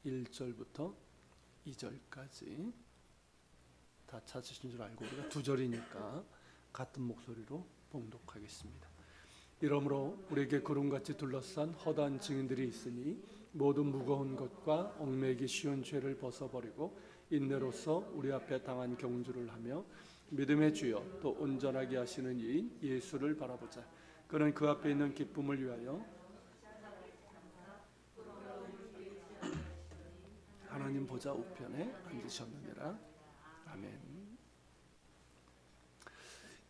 1절부터 2절까지 다 찾으신 줄 알고 우리가 두 절이니까 같은 목소리로 봉독하겠습니다. 이러므로 우리에게 구름같이 둘러싼 허다한 증인들이 있으니 모든 무거운 것과 얽매이기 쉬운 죄를 벗어버리고 인내로서 우리 앞에 당한 경주를 하며 믿음의 주여 또 온전하게 하시는 이인 예수를 바라보자. 그는 그 앞에 있는 기쁨을 위하여 하나님 보좌 우편에 앉으셨느니라. 아멘.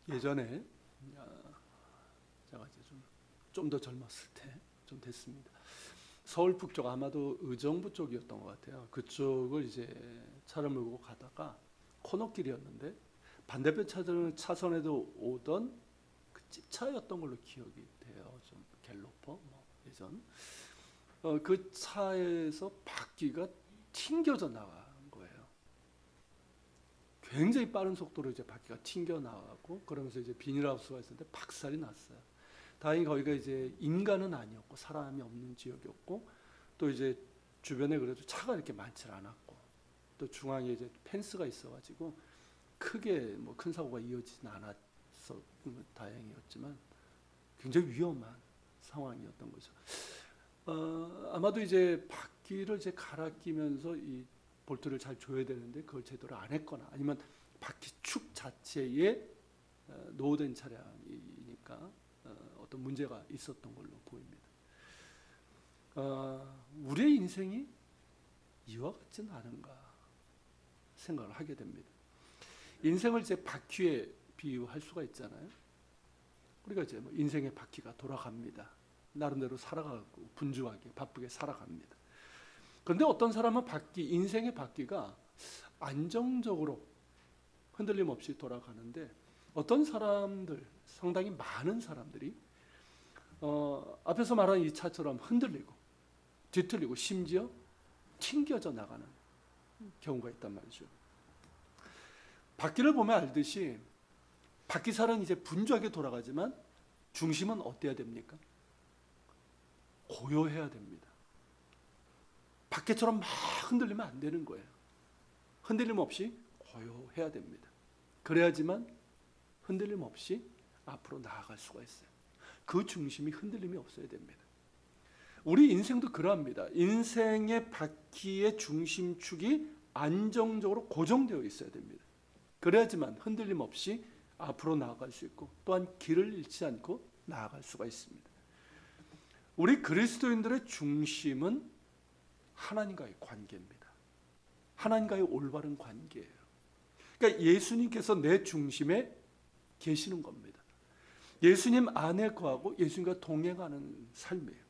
예전에 제가 이제 좀 더 젊었을 때 좀 됐습니다. 서울 북쪽 아마도 의정부 쪽이었던 것 같아요. 그쪽을 이제 차를 몰고 가다가 코너길이었는데 반대편 차선에도 오던 그 찝차였던 걸로 기억이 돼요. 좀 갤로퍼 예전 그 차에서 바퀴가 튕겨져 나간 거예요. 굉장히 빠른 속도로 이제 바퀴가 튕겨 나가고 그러면서 이제 비닐하우스가 있었는데 박살이 났어요. 다행히 거기가 이제 인간은 아니었고 사람이 없는 지역이었고 또 이제 주변에 그래도 차가 이렇게 많지 않았고 또 중앙에 이제 펜스가 있어가지고 크게 뭐 큰 사고가 이어지진 않았어 다행이었지만 굉장히 위험한 상황이었던 거죠. 아마도 이제 바퀴를 이제 갈아 끼면서 이 볼트를 잘 조여야 되는데 그걸 제대로 안 했거나 아니면 바퀴축 자체에 노후된 차량이니까 어떤 문제가 있었던 걸로 보입니다. 우리의 인생이 이와 같지는 않은가 생각을 하게 됩니다. 인생을 이제 바퀴에 비유할 수가 있잖아요. 우리가 이제 뭐 인생의 바퀴가 돌아갑니다. 나름대로 살아가고 분주하게 바쁘게 살아갑니다. 그런데 어떤 사람은 인생의 바퀴가 안정적으로 흔들림 없이 돌아가는데 어떤 사람들, 상당히 많은 사람들이 앞에서 말한 이 차처럼 흔들리고 뒤틀리고 심지어 튕겨져 나가는 경우가 있단 말이죠. 바퀴를 보면 알듯이 바퀴살은 이제 분주하게 돌아가지만 중심은 어때야 됩니까? 고요해야 됩니다. 바퀴처럼 막 흔들리면 안 되는 거예요. 흔들림 없이 고요해야 됩니다. 그래야지만 흔들림 없이 앞으로 나아갈 수가 있어요. 그 중심이 흔들림이 없어야 됩니다. 우리 인생도 그러합니다. 인생의 바퀴의 중심축이 안정적으로 고정되어 있어야 됩니다. 그래야지만 흔들림 없이 앞으로 나아갈 수 있고 또한 길을 잃지 않고 나아갈 수가 있습니다. 우리 그리스도인들의 중심은 하나님과의 관계입니다. 하나님과의 올바른 관계예요. 그러니까 예수님께서 내 중심에 계시는 겁니다. 예수님 안에 거하고 예수님과 동행하는 삶이에요.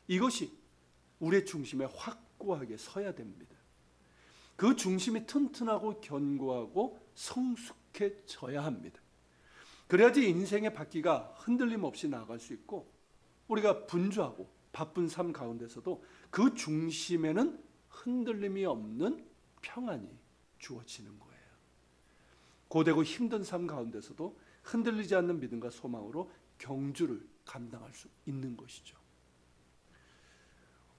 이것이 우리의 중심에 확고하게 서야 됩니다. 그 중심이 튼튼하고 견고하고 성숙해져야 합니다. 그래야지 인생의 바퀴가 흔들림 없이 나아갈 수 있고 우리가 분주하고 바쁜 삶 가운데서도 그 중심에는 흔들림이 없는 평안이 주어지는 거예요. 고되고 힘든 삶 가운데서도 흔들리지 않는 믿음과 소망으로 경주를 감당할 수 있는 것이죠.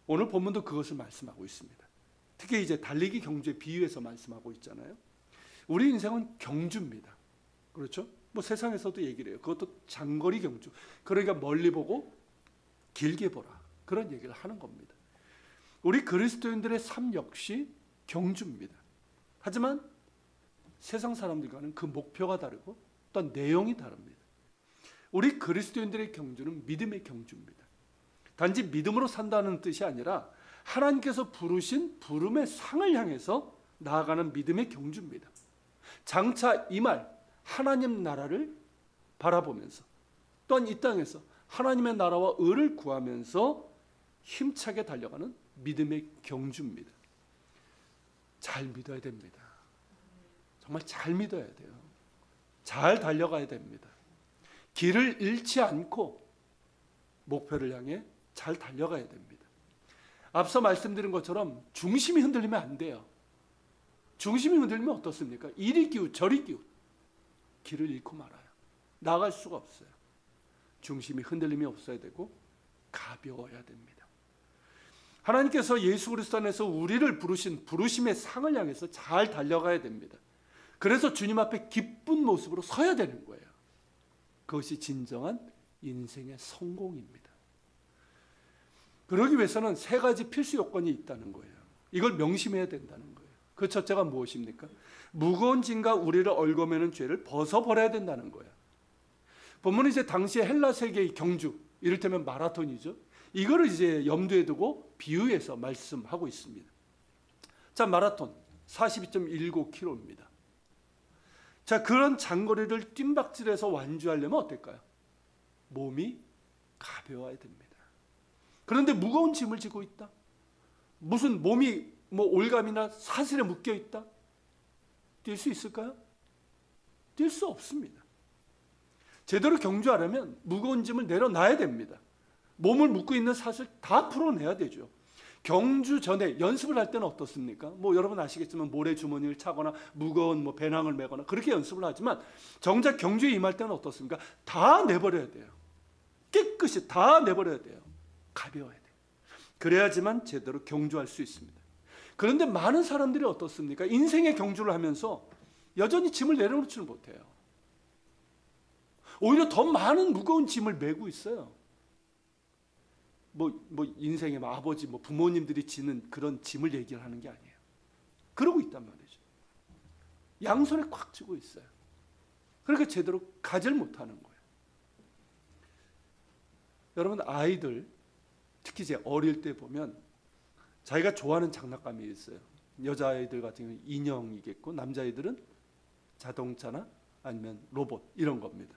오늘 본문도 그것을 말씀하고 있습니다. 특히 이제 달리기 경주에 비유해서 말씀하고 있잖아요. 우리 인생은 경주입니다. 그렇죠? 뭐 세상에서도 얘기를 해요. 그것도 장거리 경주. 그러니까 멀리 보고 길게 보라. 그런 얘기를 하는 겁니다. 우리 그리스도인들의 삶 역시 경주입니다. 하지만 세상 사람들과는 그 목표가 다르고 또한 내용이 다릅니다. 우리 그리스도인들의 경주는 믿음의 경주입니다. 단지 믿음으로 산다는 뜻이 아니라 하나님께서 부르신 부름의 상을 향해서 나아가는 믿음의 경주입니다. 장차 이 말 하나님 나라를 바라보면서 또한 이 땅에서 하나님의 나라와 의를 구하면서 힘차게 달려가는 믿음의 경주입니다. 잘 믿어야 됩니다. 정말 잘 믿어야 돼요. 잘 달려가야 됩니다. 길을 잃지 않고 목표를 향해 잘 달려가야 됩니다. 앞서 말씀드린 것처럼 중심이 흔들리면 안 돼요. 중심이 흔들리면 어떻습니까? 이리 기웃 저리 기웃 길을 잃고 말아요. 나갈 수가 없어요. 중심이 흔들림이 없어야 되고 가벼워야 됩니다. 하나님께서 예수 그리스도 안에서 우리를 부르신 부르심의 상을 향해서 잘 달려가야 됩니다. 그래서 주님 앞에 기쁜 모습으로 서야 되는 거예요. 그것이 진정한 인생의 성공입니다. 그러기 위해서는 세 가지 필수 요건이 있다는 거예요. 이걸 명심해야 된다는 거예요. 그 첫째가 무엇입니까? 무거운 짐과 우리를 얽어매는 죄를 벗어버려야 된다는 거예요. 본문은 이제 당시의 헬라 세계의 경주, 이를테면 마라톤이죠. 이거를 이제 염두에 두고 비유해서 말씀하고 있습니다. 자, 마라톤 42.19km입니다. 자, 그런 장거리를 뜀박질해서 완주하려면 어떨까요? 몸이 가벼워야 됩니다. 그런데 무거운 짐을 지고 있다. 무슨 몸이 뭐 올감이나 사슬에 묶여 있다. 뛸 수 있을까요? 뛸 수 없습니다. 제대로 경주하려면 무거운 짐을 내려놔야 됩니다. 몸을 묶고 있는 사슬 다 풀어내야 되죠. 경주 전에 연습을 할 때는 어떻습니까? 뭐 여러분 아시겠지만 모래 주머니를 차거나 무거운 뭐 배낭을 메거나 그렇게 연습을 하지만 정작 경주에 임할 때는 어떻습니까? 다 내버려야 돼요. 깨끗이 다 내버려야 돼요. 가벼워야 돼요. 그래야지만 제대로 경주할 수 있습니다. 그런데 많은 사람들이 어떻습니까? 인생의 경주를 하면서 여전히 짐을 내려놓지를 못해요. 오히려 더 많은 무거운 짐을 메고 있어요. 뭐 인생의 아버지, 부모님들이 지는 그런 짐을 얘기를 하는 게 아니에요. 그러고 있단 말이죠. 양손에 꽉 쥐고 있어요. 그러니까 제대로 가지를 못하는 거예요. 여러분, 아이들 특히 이제 어릴 때 보면 자기가 좋아하는 장난감이 있어요. 여자아이들 같은 경우는 인형이겠고 남자아이들은 자동차나 아니면 로봇 이런 겁니다.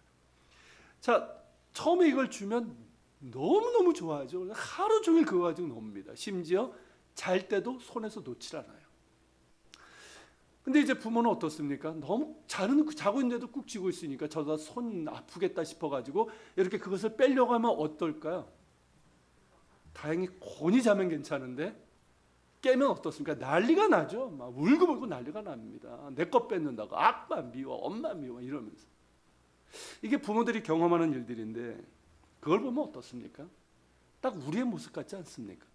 자, 처음에 이걸 주면 너무너무 좋아하죠. 하루 종일 그거 가지고 놉니다. 심지어 잘 때도 손에서 놓질 않아요. 근데 이제 부모는 어떻습니까? 너무 자고 있는데도 꾹 쥐고 있으니까 저다 손 아프겠다 싶어가지고 이렇게 그것을 빼려고 하면 어떨까요? 다행히 곤히 자면 괜찮은데 깨면 어떻습니까? 난리가 나죠. 막 울고불고 난리가 납니다. 내 것 뺏는다고 아빠 미워, 엄마 미워 이러면서. 이게 부모들이 경험하는 일들인데 그걸 보면 어떻습니까? 딱 우리의 모습 같지 않습니까?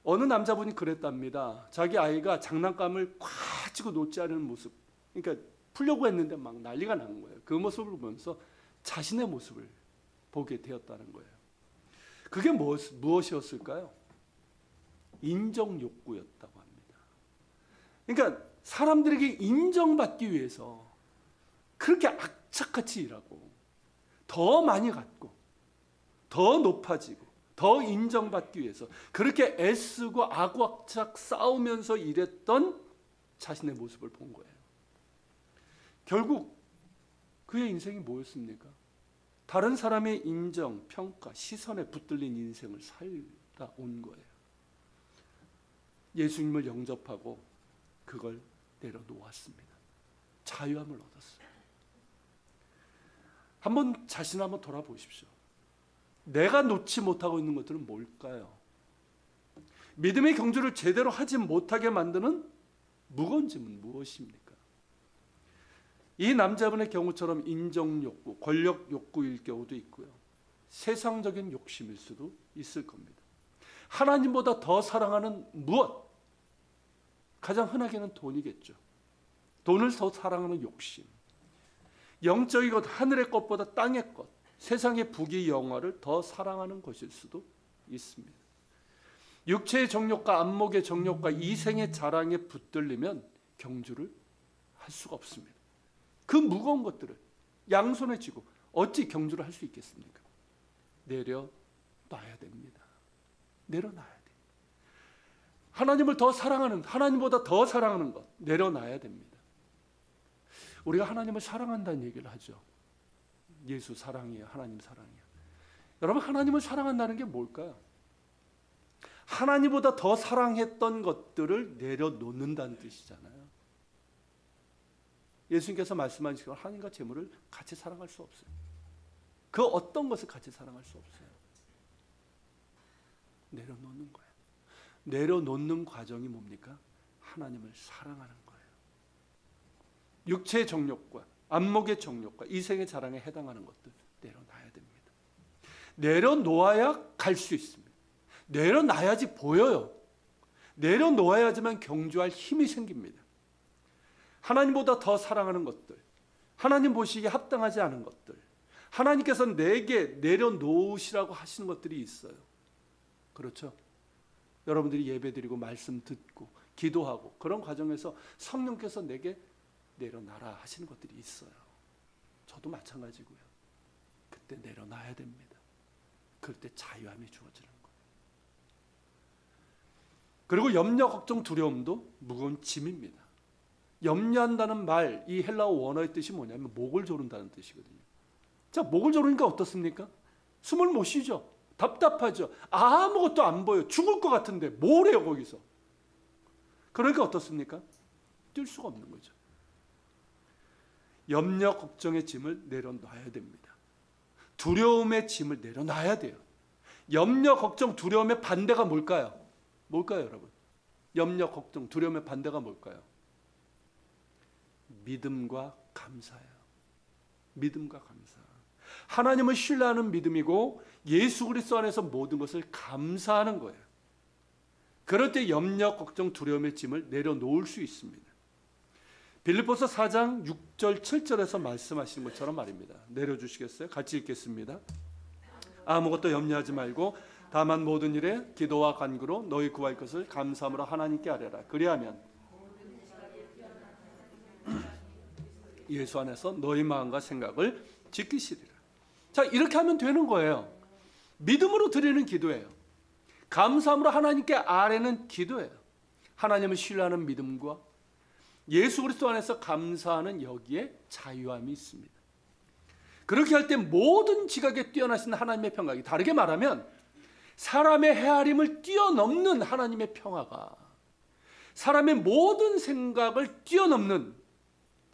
어느 남자분이 그랬답니다. 자기 아이가 장난감을 꽉 쥐고 놓지 않은 모습, 그러니까 풀려고 했는데 막 난리가 난 거예요. 그 모습을 보면서 자신의 모습을 보게 되었다는 거예요. 그게 무엇이었을까요? 인정 욕구였다고 합니다. 그러니까 사람들에게 인정받기 위해서 그렇게 악착같이 일하고 더 많이 갖고 더 높아지고 더 인정받기 위해서 그렇게 애쓰고 아구악착 싸우면서 일했던 자신의 모습을 본 거예요. 결국 그의 인생이 뭐였습니까? 다른 사람의 인정, 평가, 시선에 붙들린 인생을 살다 온 거예요. 예수님을 영접하고 그걸 내려놓았습니다. 자유함을 얻었어요. 한번 자신을 한번 돌아보십시오. 내가 놓지 못하고 있는 것들은 뭘까요? 믿음의 경주를 제대로 하지 못하게 만드는 무거운 짐은 무엇입니까? 이 남자분의 경우처럼 인정 욕구, 권력 욕구일 경우도 있고요. 세상적인 욕심일 수도 있을 겁니다. 하나님보다 더 사랑하는 무엇? 가장 흔하게는 돈이겠죠. 돈을 더 사랑하는 욕심. 영적인 것, 하늘의 것보다 땅의 것, 세상의 부귀 영화를 더 사랑하는 것일 수도 있습니다. 육체의 정욕과 안목의 정욕과 이생의 자랑에 붙들리면 경주를 할 수가 없습니다. 그 무거운 것들을 양손에 쥐고 어찌 경주를 할 수 있겠습니까? 내려놔야 됩니다. 내려놔야 돼요. 하나님을 더 사랑하는, 하나님보다 더 사랑하는 것 내려놔야 됩니다. 우리가 하나님을 사랑한다는 얘기를 하죠. 예수 사랑이에요. 하나님 사랑이에요. 여러분, 하나님을 사랑한다는 게 뭘까요? 하나님보다 더 사랑했던 것들을 내려놓는다는 뜻이잖아요. 예수님께서 말씀하신 것처럼 하나님과 재물을 같이 사랑할 수 없어요. 그 어떤 것을 같이 사랑할 수 없어요. 내려놓는 거예요. 내려놓는 과정이 뭡니까? 하나님을 사랑하는 거예요. 육체의 정욕과 안목의 정욕과 이생의 자랑에 해당하는 것들 내려놔야 됩니다. 내려놓아야 갈 수 있습니다. 내려놔야지 보여요. 내려놓아야지만 경주할 힘이 생깁니다. 하나님보다 더 사랑하는 것들, 하나님 보시기에 합당하지 않은 것들, 하나님께서 내게 내려놓으시라고 하시는 것들이 있어요. 그렇죠? 여러분들이 예배드리고 말씀 듣고 기도하고 그런 과정에서 성령께서 내게 내려놔라 하시는 것들이 있어요. 저도 마찬가지고요. 그때 내려놔야 됩니다. 그럴 때 자유함이 주어지는 거예요. 그리고 염려, 걱정, 두려움도 무거운 짐입니다. 염려한다는 말, 이 헬라어 원어의 뜻이 뭐냐면 목을 조른다는 뜻이거든요. 자, 목을 조르니까 어떻습니까? 숨을 못 쉬죠. 답답하죠. 아무것도 안 보여. 죽을 것 같은데 뭘 해요 거기서. 그러니까 어떻습니까? 뛸 수가 없는 거죠. 염려, 걱정의 짐을 내려놔야 됩니다. 두려움의 짐을 내려놔야 돼요. 염려, 걱정, 두려움의 반대가 뭘까요? 뭘까요, 여러분? 염려, 걱정, 두려움의 반대가 뭘까요? 믿음과 감사예요. 믿음과 감사. 하나님을 신뢰하는 믿음이고 예수 그리스도 안에서 모든 것을 감사하는 거예요. 그럴 때 염려, 걱정, 두려움의 짐을 내려놓을 수 있습니다. 빌립보서 4장 6절 7절에서 말씀하시는 것처럼 말입니다. 내려주시겠어요? 같이 읽겠습니다. 아무것도 염려하지 말고 다만 모든 일에 기도와 간구로 너희 구할 것을 감사함으로 하나님께 아뢰라. 그리하면 예수 안에서 너희 마음과 생각을 지키시리라. 자, 이렇게 하면 되는 거예요. 믿음으로 드리는 기도예요. 감사함으로 하나님께 아뢰는 기도예요. 하나님을 신뢰하는 믿음과 예수 그리스도 안에서 감사하는 여기에 자유함이 있습니다. 그렇게 할 때 모든 지각에 뛰어나신 하나님의 평강이, 다르게 말하면 사람의 헤아림을 뛰어넘는 하나님의 평화가, 사람의 모든 생각을 뛰어넘는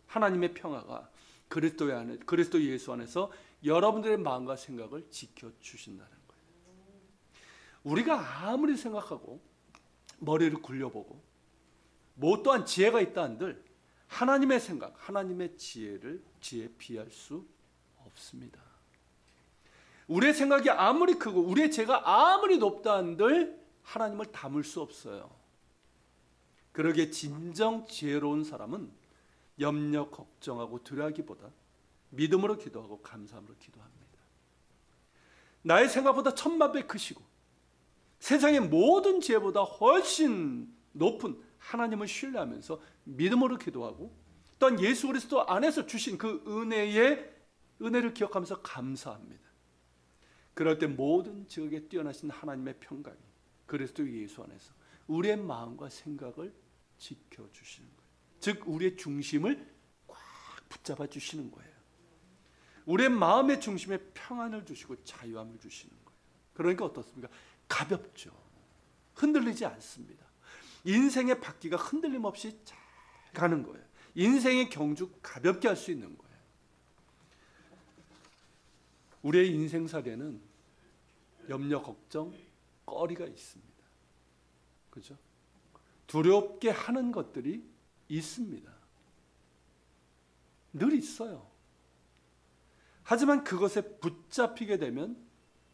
하나님의 평화가 그리스도 예수 안에서 여러분들의 마음과 생각을 지켜주신다는 거예요. 우리가 아무리 생각하고 머리를 굴려보고 뭐 또한 지혜가 있다 한들 하나님의 생각, 하나님의 지혜에 비할 수 없습니다. 우리의 생각이 아무리 크고 우리의 죄가 아무리 높다 한들 하나님을 담을 수 없어요. 그러기에 진정 지혜로운 사람은 염려, 걱정하고 두려워하기보다 믿음으로 기도하고 감사함으로 기도합니다. 나의 생각보다 천만배 크시고 세상의 모든 지혜보다 훨씬 높은 하나님을 신뢰하면서 믿음으로 기도하고 또한 예수 그리스도 안에서 주신 그 은혜를 기억하면서 감사합니다. 그럴 때 모든 지극에 뛰어나신 하나님의 평강이 그리스도 예수 안에서 우리의 마음과 생각을 지켜주시는 거예요. 즉 우리의 중심을 꽉 붙잡아 주시는 거예요. 우리의 마음의 중심에 평안을 주시고 자유함을 주시는 거예요. 그러니까 어떻습니까? 가볍죠. 흔들리지 않습니다. 인생의 바퀴가 흔들림 없이 잘 가는 거예요. 인생의 경주 가볍게 할 수 있는 거예요. 우리의 인생살에는 염려, 걱정, 꺼리가 있습니다. 그렇죠? 두렵게 하는 것들이 있습니다. 늘 있어요. 하지만 그것에 붙잡히게 되면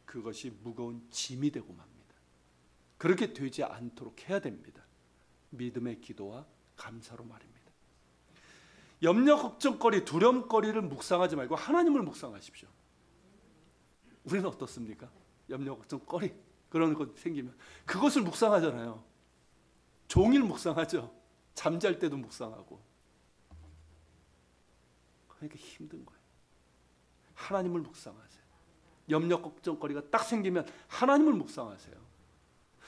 그것이 무거운 짐이 되고 맙니다. 그렇게 되지 않도록 해야 됩니다. 믿음의 기도와 감사로 말입니다. 염려, 걱정거리, 두려움거리를 묵상하지 말고 하나님을 묵상하십시오. 우리는 어떻습니까? 염려, 걱정거리 그런 것 생기면 그것을 묵상하잖아요. 종일 묵상하죠. 잠잘 때도 묵상하고. 그러니까 힘든 거예요. 하나님을 묵상하세요. 염려, 걱정거리가 딱 생기면 하나님을 묵상하세요.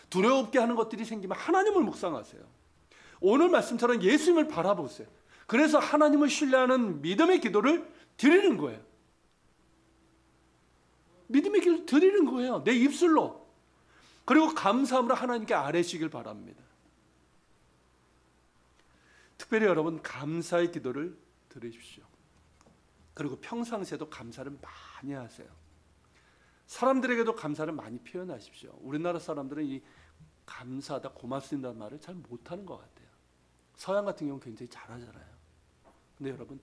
두려웠게 하는 것들이 생기면 하나님을 묵상하세요. 오늘 말씀처럼 예수님을 바라보세요. 그래서 하나님을 신뢰하는 믿음의 기도를 드리는 거예요. 믿음의 기도를 드리는 거예요. 내 입술로. 그리고 감사함으로 하나님께 아뢰시길 바랍니다. 특별히 여러분 감사의 기도를 드리십시오. 그리고 평상시에도 감사를 많이 하세요. 사람들에게도 감사를 많이 표현하십시오. 우리나라 사람들은 이 감사하다, 고맙습니다는 말을 잘 못하는 것 같아요. 서양 같은 경우는 굉장히 잘하잖아요. 근데 여러분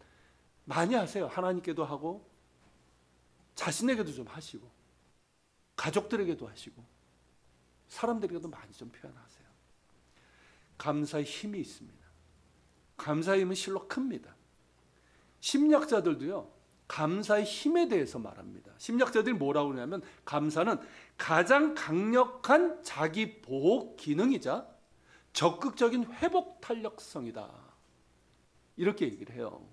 많이 하세요. 하나님께도 하고 자신에게도 좀 하시고 가족들에게도 하시고 사람들에게도 많이 좀 표현하세요. 감사의 힘이 있습니다. 감사의 힘은 실로 큽니다. 심리학자들도요, 감사의 힘에 대해서 말합니다. 심리학자들이 뭐라고 그러냐면 감사는 가장 강력한 자기 보호 기능이자 적극적인 회복 탄력성이다. 이렇게 얘기를 해요.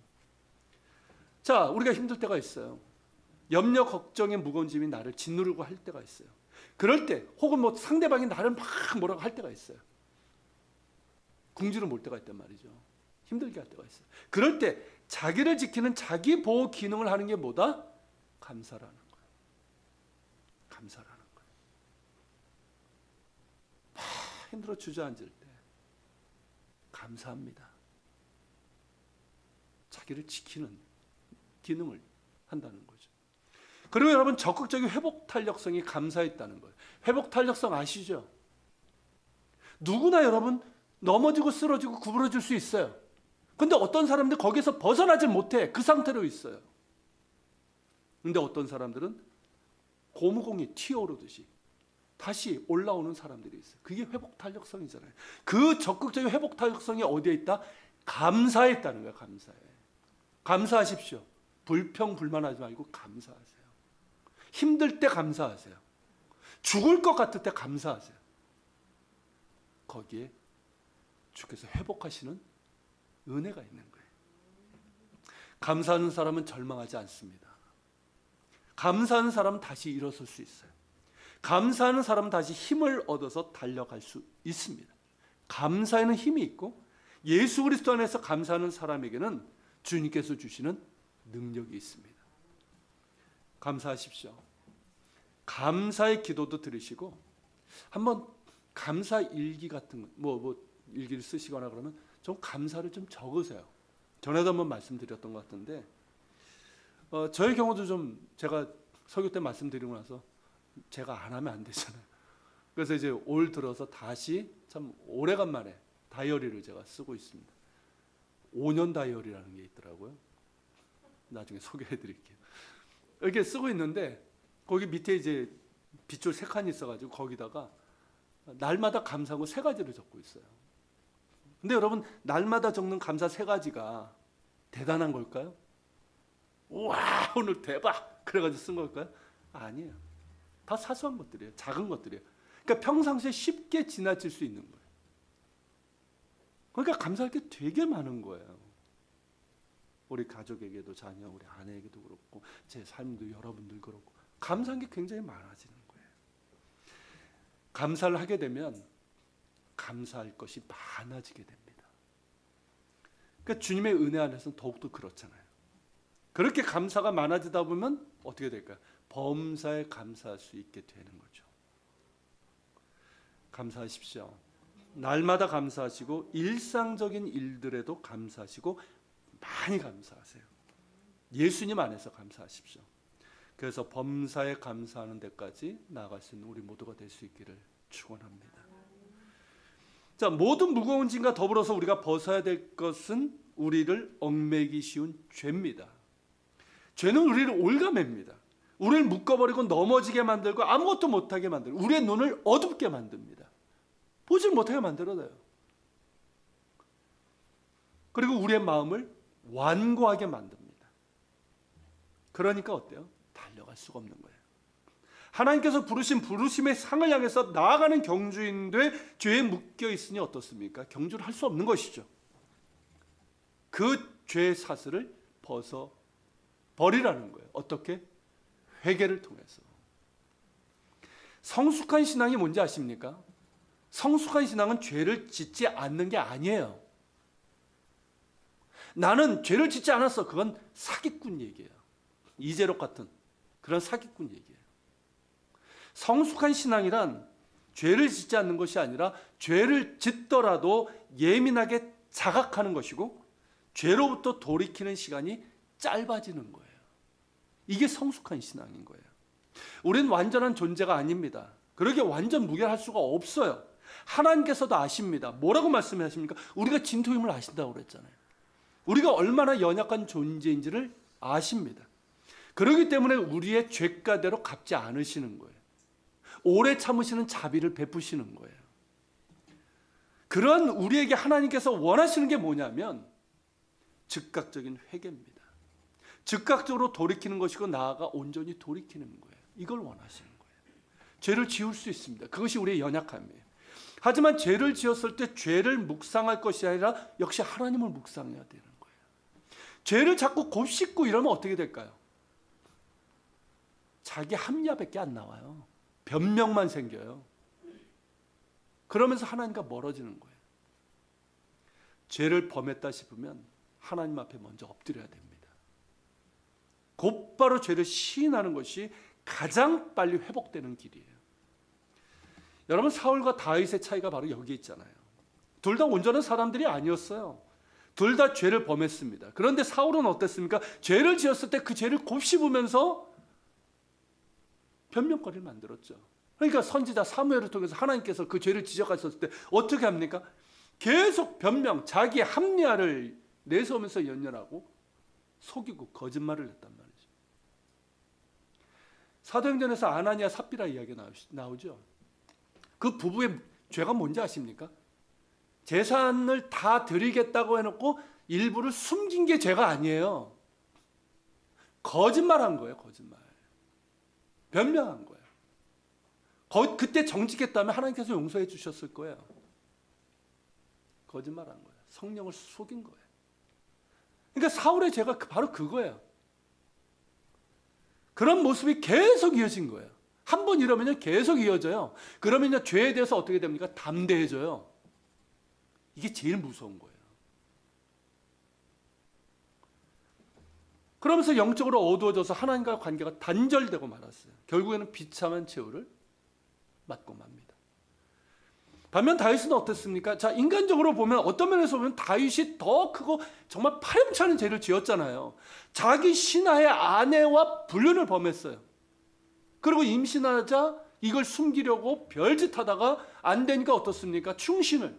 자, 우리가 힘들 때가 있어요. 염려, 걱정의 무거운 짐이 나를 짓누르고 할 때가 있어요. 그럴 때 혹은 뭐 상대방이 나를 막 뭐라고 할 때가 있어요. 궁지로 몰 때가 있단 말이죠. 힘들게 할 때가 있어요. 그럴 때 자기를 지키는 자기 보호 기능을 하는 게 뭐다? 감사라는 거예요. 감사라는 거예요. 막 힘들어 주저앉을 때 감사합니다. 자기를 지키는 기능을 한다는 거죠. 그리고 여러분, 적극적인 회복 탄력성이 감사에 있다는 거예요. 회복 탄력성 아시죠? 누구나 여러분 넘어지고 쓰러지고 구부러질 수 있어요. 근데 어떤 사람들 거기서 벗어나질 못해. 그 상태로 있어요. 근데 어떤 사람들은 고무공이 튀어오르듯이 다시 올라오는 사람들이 있어요. 그게 회복 탄력성이잖아요. 그 적극적인 회복 탄력성이 어디에 있다? 감사에 있다는 거예요. 감사에. 감사하십시오. 불평 불만하지 말고 감사하세요. 힘들 때 감사하세요. 죽을 것 같을 때 감사하세요. 거기에 주께서 회복하시는 은혜가 있는 거예요. 감사하는 사람은 절망하지 않습니다. 감사하는 사람은 다시 일어설 수 있어요. 감사하는 사람은 다시 힘을 얻어서 달려갈 수 있습니다. 감사에는 힘이 있고 예수 그리스도 안에서 감사하는 사람에게는 주님께서 주시는 능력이 있습니다. 감사하십시오. 감사의 기도도 들으시고 한번 감사 일기 같은 뭐 일기를 쓰시거나 그러면 좀 감사를 좀 적으세요. 전에도 한번 말씀드렸던 것 같은데 저의 경우도 좀 제가 설교 때 말씀드리고 나서 제가 안 하면 안 되잖아요. 그래서 이제 올 들어서 다시 참 오래간만에 다이어리를 제가 쓰고 있습니다. 5년 다이어리라는 게 있더라고요. 나중에 소개해 드릴게요. 이렇게 쓰고 있는데 거기 밑에 이제 빗줄 3칸이 있어가지고 거기다가 날마다 감사한 거 3가지를 적고 있어요. 근데 여러분, 날마다 적는 감사 3가지가 대단한 걸까요? 우와, 오늘 대박! 그래가지고 쓴 걸까요? 아니에요. 다 사소한 것들이에요. 작은 것들이에요. 그러니까 평상시에 쉽게 지나칠 수 있는 거예요. 그러니까 감사할 게 되게 많은 거예요. 우리 가족에게도, 자녀, 우리 아내에게도 그렇고 제 삶도 여러분들 그렇고 감사한 게 굉장히 많아지는 거예요. 감사를 하게 되면 감사할 것이 많아지게 됩니다. 그러니까 주님의 은혜 안에서는 더욱더 그렇잖아요. 그렇게 감사가 많아지다 보면 어떻게 될까요? 범사에 감사할 수 있게 되는 거죠. 감사하십시오. 날마다 감사하시고 일상적인 일들에도 감사하시고 많이 감사하세요. 예수님 안에서 감사하십시오. 그래서 범사에 감사하는 데까지 나아갈 수 있는 우리 모두가 될 수 있기를 축원합니다. 자, 모든 무거운 짐과 더불어서 우리가 벗어야 될 것은 우리를 얽매기 쉬운 죄입니다. 죄는 우리를 올가맵니다. 우리를 묶어버리고 넘어지게 만들고 아무것도 못하게 만들고 우리의 눈을 어둡게 만듭니다. 보질 못하게 만들어요. 그리고 우리의 마음을 완고하게 만듭니다. 그러니까 어때요? 달려갈 수가 없는 거예요. 하나님께서 부르신 부르심의 상을 향해서 나아가는 경주인데 죄에 묶여 있으니 어떻습니까? 경주를 할 수 없는 것이죠. 그 죄의 사슬을 벗어 버리라는 거예요. 어떻게? 회개를 통해서. 성숙한 신앙이 뭔지 아십니까? 성숙한 신앙은 죄를 짓지 않는 게 아니에요. 나는 죄를 짓지 않았어. 그건 사기꾼 얘기예요. 이재록 같은 그런 사기꾼 얘기예요. 성숙한 신앙이란 죄를 짓지 않는 것이 아니라 죄를 짓더라도 예민하게 자각하는 것이고 죄로부터 돌이키는 시간이 짧아지는 거예요. 이게 성숙한 신앙인 거예요. 우리는 완전한 존재가 아닙니다. 그러게 완전 무결할 수가 없어요. 하나님께서도 아십니다. 뭐라고 말씀하십니까? 우리가 진토임을 아신다고 그랬잖아요. 우리가 얼마나 연약한 존재인지를 아십니다. 그렇기 때문에 우리의 죄가대로 갚지 않으시는 거예요. 오래 참으시는 자비를 베푸시는 거예요. 그런 우리에게 하나님께서 원하시는 게 뭐냐면 즉각적인 회개입니다. 즉각적으로 돌이키는 것이고 나아가 온전히 돌이키는 거예요. 이걸 원하시는 거예요. 죄를 지울 수 있습니다. 그것이 우리의 연약함이에요. 하지만 죄를 지었을 때 죄를 묵상할 것이 아니라 역시 하나님을 묵상해야 되는 거예요. 죄를 자꾸 곱씹고 이러면 어떻게 될까요? 자기 합리화밖에 안 나와요. 변명만 생겨요. 그러면서 하나님과 멀어지는 거예요. 죄를 범했다 싶으면 하나님 앞에 먼저 엎드려야 됩니다. 곧바로 죄를 시인하는 것이 가장 빨리 회복되는 길이에요. 여러분, 사울과 다윗의 차이가 바로 여기 있잖아요. 둘 다 온전한 사람들이 아니었어요. 둘 다 죄를 범했습니다. 그런데 사울은 어땠습니까? 죄를 지었을 때 그 죄를 곱씹으면서 변명거리를 만들었죠. 그러니까 선지자 사무엘을 통해서 하나님께서 그 죄를 지적하셨을 때 어떻게 합니까? 계속 변명, 자기의 합리화를 내세우면서 연연하고 속이고 거짓말을 했단 말이죠. 사도행전에서 아나니아 삽비라 이야기가 나오죠. 그 부부의 죄가 뭔지 아십니까? 재산을 다 드리겠다고 해놓고 일부를 숨긴 게 죄가 아니에요. 거짓말한 거예요. 거짓말. 변명한 거예요. 그때 정직했다면 하나님께서 용서해 주셨을 거예요. 거짓말한 거예요. 성령을 속인 거예요. 그러니까 사울의 죄가 바로 그거예요. 그런 모습이 계속 이어진 거예요. 한 번 이러면 계속 이어져요. 그러면 죄에 대해서 어떻게 됩니까? 담대해져요. 이게 제일 무서운 거예요. 그러면서 영적으로 어두워져서 하나님과의 관계가 단절되고 말았어요. 결국에는 비참한 최후를 맞고 맙니다. 반면 다윗은 어땠습니까? 자, 인간적으로 보면 어떤 면에서 보면 다윗이 더 크고 정말 파렴치한 죄를 지었잖아요. 자기 신하의 아내와 불륜을 범했어요. 그리고 임신하자 이걸 숨기려고 별짓하다가 안 되니까 어떻습니까? 충신을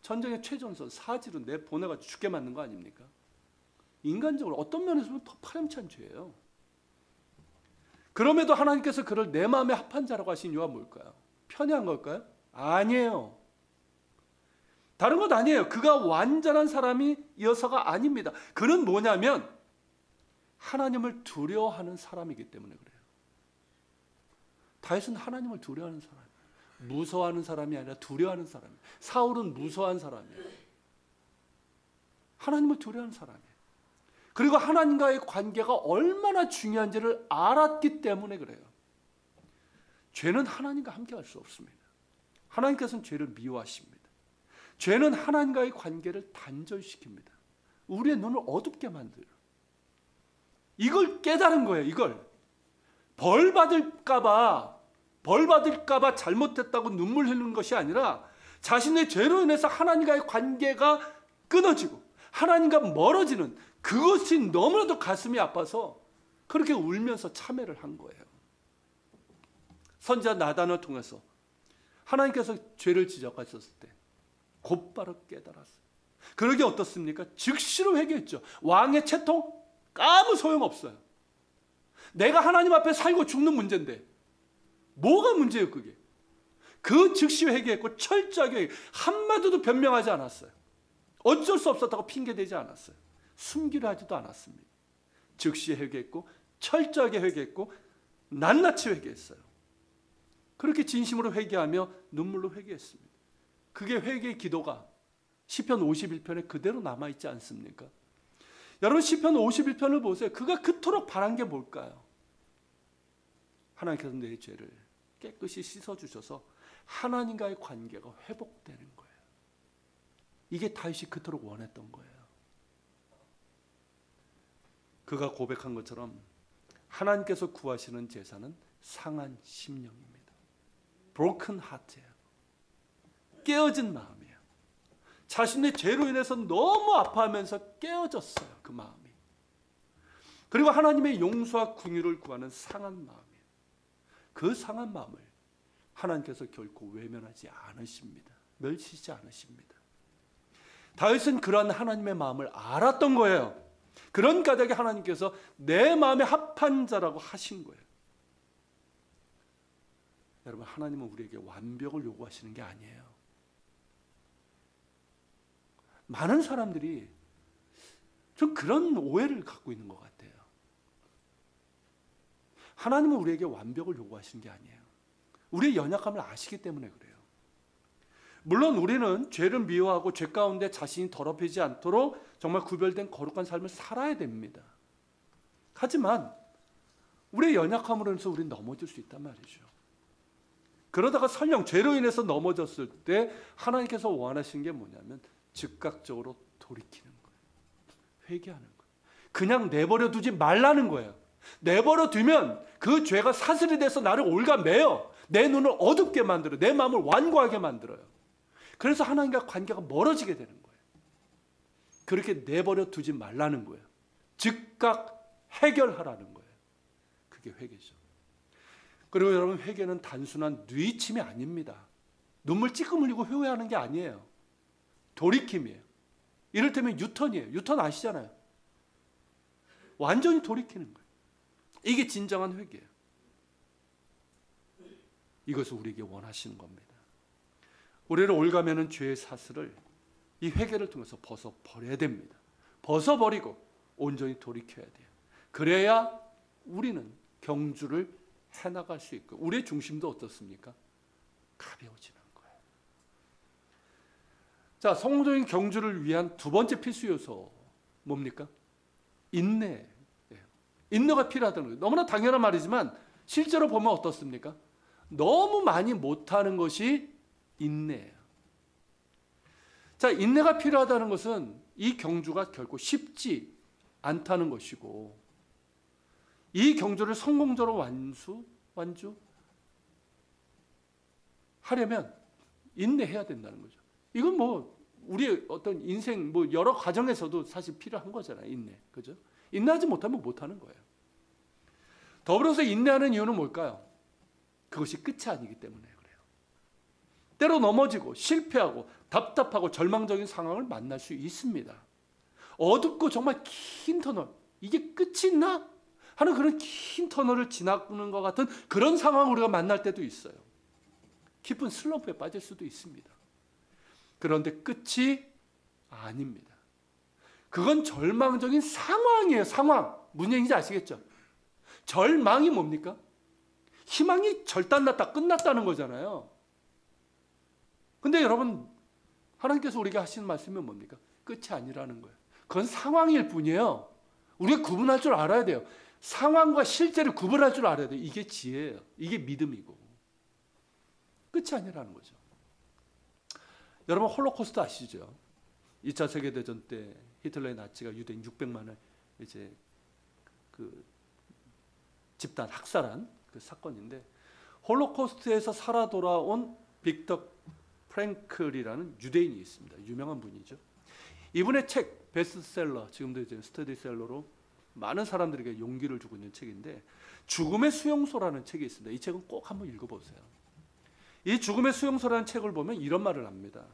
전쟁의 최전선 사지로 내보내가지고 죽게 만든 거 아닙니까? 인간적으로 어떤 면에서 보면 더 파렴치한 죄예요. 그럼에도 하나님께서 그를 내 마음에 합한 자라고 하신 이유가 뭘까요? 편애한 걸까요? 아니에요. 다른 것 아니에요. 그가 완전한 사람이어서가 아닙니다. 그는 뭐냐면 하나님을 두려워하는 사람이기 때문에 그래요. 다윗은 하나님을 두려워하는 사람이에요. 무서워하는 사람이 아니라 두려워하는 사람이에요. 사울은 무서워한 사람이에요. 하나님을 두려워하는 사람이에요. 그리고 하나님과의 관계가 얼마나 중요한지를 알았기 때문에 그래요. 죄는 하나님과 함께 할 수 없습니다. 하나님께서는 죄를 미워하십니다. 죄는 하나님과의 관계를 단절시킵니다. 우리의 눈을 어둡게 만들어요. 이걸 깨달은 거예요. 이걸 벌 받을까 봐 잘못했다고 눈물 흘리는 것이 아니라 자신의 죄로 인해서 하나님과의 관계가 끊어지고 하나님과 멀어지는 그것이 너무나도 가슴이 아파서 그렇게 울면서 참회를 한 거예요. 선지자 나단을 통해서 하나님께서 죄를 지적하셨을 때 곧바로 깨달았어요. 그러게 어떻습니까? 즉시로 회개했죠. 왕의 채통? 아무 소용없어요. 내가 하나님 앞에 살고 죽는 문제인데 뭐가 문제예요 그게? 그 즉시 회개했고 철저하게 한마디도 변명하지 않았어요. 어쩔 수 없었다고 핑계대지 않았어요. 숨기려 하지도 않았습니다. 즉시 회개했고 철저하게 회개했고 낱낱이 회개했어요. 그렇게 진심으로 회개하며 눈물로 회개했습니다. 그게 회개의 기도가 시편 51편에 그대로 남아있지 않습니까? 여러분 시편 51편을 보세요. 그가 그토록 바란 게 뭘까요? 하나님께서 내 죄를 깨끗이 씻어주셔서 하나님과의 관계가 회복되는 거예요. 이게 다윗이 그토록 원했던 거예요. 그가 고백한 것처럼 하나님께서 구하시는 제사는 상한 심령입니다. broken heart예요. 깨어진 마음이에요. 자신의 죄로 인해서 너무 아파하면서 깨어졌어요. 그 마음이. 그리고 하나님의 용서와 긍휼을 구하는 상한 마음이에요. 그 상한 마음을 하나님께서 결코 외면하지 않으십니다. 멸치지 않으십니다. 다윗은 그러한 하나님의 마음을 알았던 거예요. 그런 까닭에 하나님께서 내 마음에 합한 자라고 하신 거예요. 여러분, 하나님은 우리에게 완벽을 요구하시는 게 아니에요. 많은 사람들이 좀 그런 오해를 갖고 있는 것 같아요. 하나님은 우리에게 완벽을 요구하시는 게 아니에요. 우리의 연약함을 아시기 때문에 그래요. 물론 우리는 죄를 미워하고 죄 가운데 자신이 더럽히지 않도록 정말 구별된 거룩한 삶을 살아야 됩니다. 하지만 우리의 연약함으로 인해서 우리는 넘어질 수 있단 말이죠. 그러다가 설령 죄로 인해서 넘어졌을 때 하나님께서 원하시는 게 뭐냐면 즉각적으로 돌이키는 거예요. 회개하는 거예요. 그냥 내버려 두지 말라는 거예요. 내버려 두면 그 죄가 사슬이 돼서 나를 올가매요. 내 눈을 어둡게 만들어요. 내 마음을 완고하게 만들어요. 그래서 하나님과 관계가 멀어지게 되는 거예요. 그렇게 내버려 두지 말라는 거예요. 즉각 해결하라는 거예요. 그게 회개죠. 그리고 여러분, 회개는 단순한 뉘우침이 아닙니다. 눈물 찔끔 흘리고 회개하는 게 아니에요. 돌이킴이에요. 이를테면 유턴이에요. 유턴 아시잖아요. 완전히 돌이키는 거예요. 이게 진정한 회개예요. 이것을 우리에게 원하시는 겁니다. 우리를 올가매는 죄의 사슬을 이 회개를 통해서 벗어버려야 됩니다. 벗어버리고 온전히 돌이켜야 돼요. 그래야 우리는 경주를 해나갈 수 있고 우리의 중심도 어떻습니까? 가벼워지는 거예요. 자, 성공적인 경주를 위한 두 번째 필수 요소 뭡니까? 인내예요. 인내가 필요하다는 거예요. 너무나 당연한 말이지만 실제로 보면 어떻습니까? 너무 많이 못하는 것이 인내예요. 자, 인내가 필요하다는 것은 이 경주가 결코 쉽지 않다는 것이고 이 경주를 성공적으로 완주하려면 인내해야 된다는 거죠. 이건 뭐 우리의 어떤 인생 뭐 여러 과정에서도 사실 필요한 거잖아요. 인내. 그죠? 인내하지 못하면 못하는 거예요. 더불어서 인내하는 이유는 뭘까요? 그것이 끝이 아니기 때문에 그래요. 때로 넘어지고 실패하고 답답하고 절망적인 상황을 만날 수 있습니다. 어둡고 정말 긴 터널, 이게 끝이 있나? 하는 그런 긴 터널을 지나는 것 같은 그런 상황을 우리가 만날 때도 있어요. 깊은 슬럼프에 빠질 수도 있습니다. 그런데 끝이 아닙니다. 그건 절망적인 상황이에요. 상황. 무슨 얘기인지 아시겠죠? 절망이 뭡니까? 희망이 절단났다, 끝났다는 거잖아요. 근데 여러분, 하나님께서 우리에게 하시는 말씀은 뭡니까? 끝이 아니라는 거예요. 그건 상황일 뿐이에요. 우리가 구분할 줄 알아야 돼요. 상황과 실제를 구분할 줄 알아야 돼요. 이게 지혜예요. 이게 믿음이고. 끝이 아니라는 거죠. 여러분, 홀로코스트 아시죠? 2차 세계대전 때 히틀러의 나치가 유대인 600만을 이제 그 집단 학살한 그 사건인데, 홀로코스트에서 살아 돌아온 빅터 프랭클이라는 유대인이 있습니다. 유명한 분이죠. 이분의 책 베스트셀러, 지금도 이제 스터디셀러로 많은 사람들에게 용기를 주고 있는 책인데, 죽음의 수용소라는 책이 있습니다. 이 책은 꼭 한번 읽어보세요. 이 죽음의 수용소라는 책을 보면 이런 말을 합니다.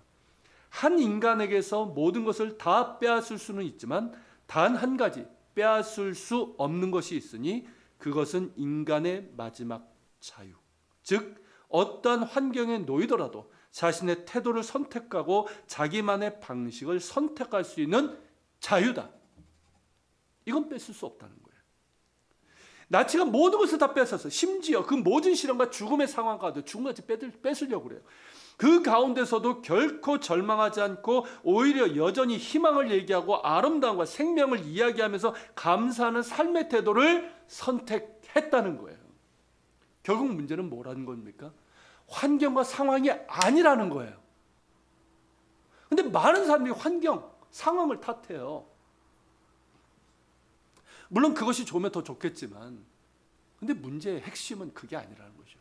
한 인간에게서 모든 것을 다 빼앗을 수는 있지만 단 한 가지 빼앗을 수 없는 것이 있으니 그것은 인간의 마지막 자유. 즉 어떠한 환경에 놓이더라도 자신의 태도를 선택하고 자기만의 방식을 선택할 수 있는 자유다. 이건 뺏을 수 없다는 거예요. 나치가 모든 것을 다 뺏었어요. 심지어 그 모든 시련과 죽음의 상황과도 죽음까지 뺏으려고 그래요. 그 가운데서도 결코 절망하지 않고 오히려 여전히 희망을 얘기하고 아름다움과 생명을 이야기하면서 감사하는 삶의 태도를 선택했다는 거예요. 결국 문제는 뭐라는 겁니까? 환경과 상황이 아니라는 거예요. 근데 많은 사람들이 환경, 상황을 탓해요. 물론 그것이 좋으면 더 좋겠지만, 근데 문제의 핵심은 그게 아니라는 거죠.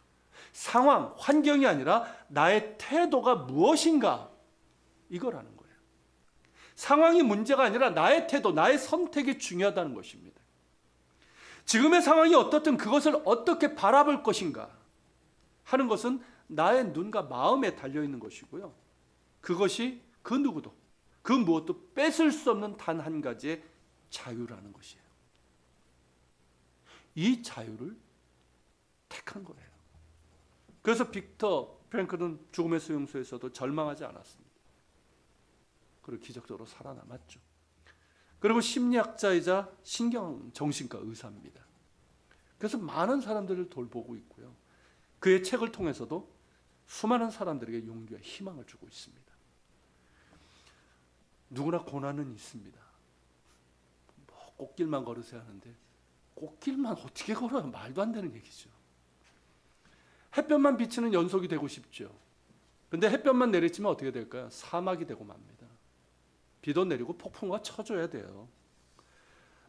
상황, 환경이 아니라 나의 태도가 무엇인가, 이거라는 거예요. 상황이 문제가 아니라 나의 태도, 나의 선택이 중요하다는 것입니다. 지금의 상황이 어떻든 그것을 어떻게 바라볼 것인가 하는 것은 나의 눈과 마음에 달려있는 것이고요. 그것이 그 누구도, 그 무엇도 뺏을 수 없는 단 한 가지의 자유라는 것이에요. 이 자유를 택한 거예요. 그래서 빅터 프랭클은 죽음의 수용소에서도 절망하지 않았습니다. 그리고 기적적으로 살아남았죠. 그리고 심리학자이자 정신과 의사입니다. 그래서 많은 사람들을 돌보고 있고요. 그의 책을 통해서도 수많은 사람들에게 용기와 희망을 주고 있습니다. 누구나 고난은 있습니다. 뭐 꽃길만 걸으세요 하는데 꽃길만 어떻게 걸어요? 말도 안 되는 얘기죠. 햇볕만 비치는 연속이 되고 싶죠. 근데 햇볕만 내리치면 어떻게 될까요? 사막이 되고 맙니다. 비도 내리고 폭풍우가 쳐줘야 돼요.